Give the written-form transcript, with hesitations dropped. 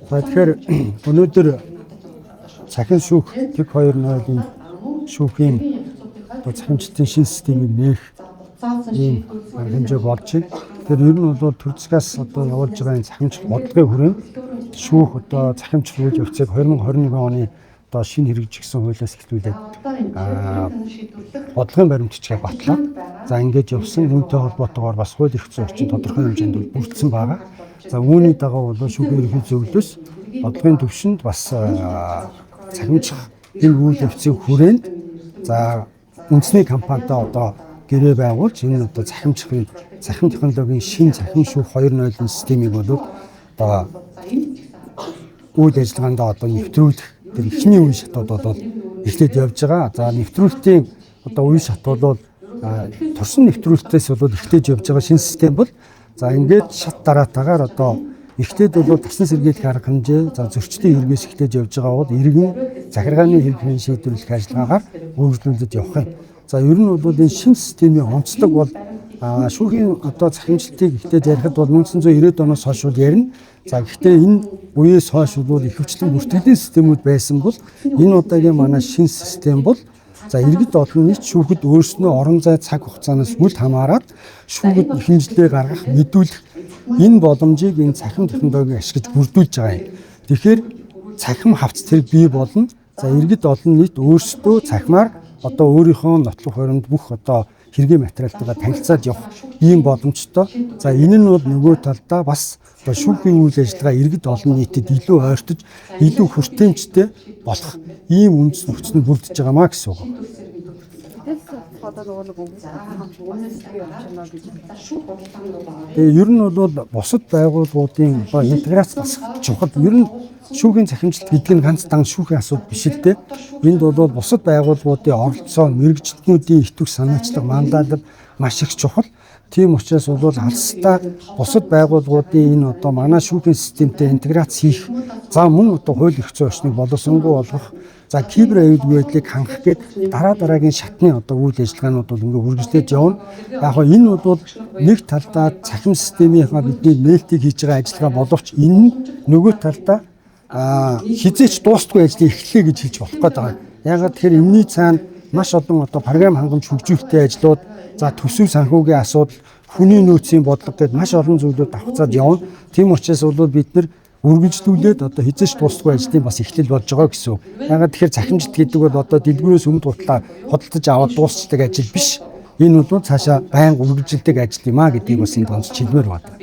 Тэгэхээр өнөөдөр цахим шүүх тэг 2.0-ийн шүүхийн захимжлалтын шин системийг нээх ийм хэмжээ болж байна. Тэгэхээр ер нь бол төрцгөөс одоо явуулж байгаа энэ захимжлах бодлогын хүрээнд шүүх одоо захимжлах үйл явцыг 2021 оны одоо шинэ хэрэгжигдсэн хуулиас эхлүүлээд бодлогын баримтчилгааг батлаад за ингэж явсан үүнтэй холбоотойгоор бас хууль эрх зүйн орчин тодорхой хэмжээнд бүрдсэн байгаа. За үүний дагуу бол шүүхийн ерөнхий зөвлөлөөс бодлогын төвшөнд бас захимжлах энэ үйл явцын хүрээнд за үндэсний компанитай одоо гэрээ байгуулж энэ одоо захим технологийн шин захим шүүх 2.0 системийг бол одоо үйл ажиллагаанд одоо нэвтрүүлэх тэр ихний үе шатууд бол эхлээд явж байгаа. За нэвтрүүлэлтийн одоо үе шат бол турсан нэвтрүүлэлтээс бол эхлэж явж байгаа шин систем бол за ингээд шат дараатаагаар одоо эхлээд бол тасн сэргийлэх арга хэмжээ за зөрчлийн хэрэгээс эхлэж явж байгаа бол иргэн захиргааны хэрэглэн шийдвэрлэх ажиллагаагаар үргэлжлүүлээд явах юм. За ер нь бол энэ шин системийн онцлог бол шүүхийн одоо захимжлалтыг ихтэй ярихад бол 1990-ад оноос хойш ярина. За гэхдээ энэ үеэс хойш бол ихэвчлэн бүртгэлийн системүүд байсан бол энэ удаагийн манай шин систем бол за иргэд олон нийт шүүхэд өөрснөө орон зай цаг хугацаанаас үл хамааран шүүхэд хэмжлээ гаргах мэдүүлэх энэ боломжийг энэ цахим технологиг ашиглаж бүрдүүлж байгаа юм. Тэгэхээр цахим хавц тэрэг бий болно. За иргэд олон нийт өөрсдөө цахимаар одоо өөрийнхөө нотлох хоринд бүх одоо хэргийн материалтайгаа танилцаад явах ийм боломжтой. За энэ нь бол нөгөө талдаа бас одоо шүүхийн үйл ажиллагаа иргэд олон нийтэд илүү ойртож, илүү хүртээмжтэй болох ийм үндэс нөхцөл нь бүрдэж байгаамаа гэсэн үг. Ер нь бол бусад байгууллагуудын интеграц бас чухал. Ер нь шүүхийн захимжлалт гэдэг нь ганц дан шүүхийн асуудал биш л дээ. Энд бол бусад байгууллагуудын оролцоо, мэрэгчлэтнүүдийн итвэх санаачлаг мандат маш их чухал. Тийм учраас бол алстаа бусад байгууллагуудын энэ одоо манай шүүхийн системтэй интеграц хийх, за мөн одоо хууль эрх зүйн орчныг боловсронгүй болгох, за кибер аюулгүй байдлыг хангах гээд дараагийн шатны одоо үйл ажиллагаанууд бол ингээ үргэлжлээд явна. Яг хоо энэ бол нэг талдаа цахим системийнхаа бидний нээлтийг хийж байгаа ажиллагаа боловч энэ нь нөгөө талдаа хизээч дуустгүй ажлыг эхлэе гэж хэлж болох гээд байгаа. Ягаад тэгэхээр энэний цаана маш олон одоо програм хангамж хөгжүүлэлттэй ажлууд, за төсөв санхүүгийн асуудал, хүний нөөцийн бодлого гэдээ маш олон зүйлүүд давхцаад явна. Тийм учраас бол бид нар үргэлжлүүлээд одоо хизээч дуустгүй ажлын бас эхлэл болж байгаа гэсэн үг. Ягаад тэгэхээр захимжлалт гэдэг бол одоо дэлгүүрээс өмнө тутлаа хөдөлж аваад дуусчдаг ажил биш. Энэ бол цаашаа байнга үргэлжилдэг ажил юм а гэдгийг бас энд онцлж хэлмээр байна.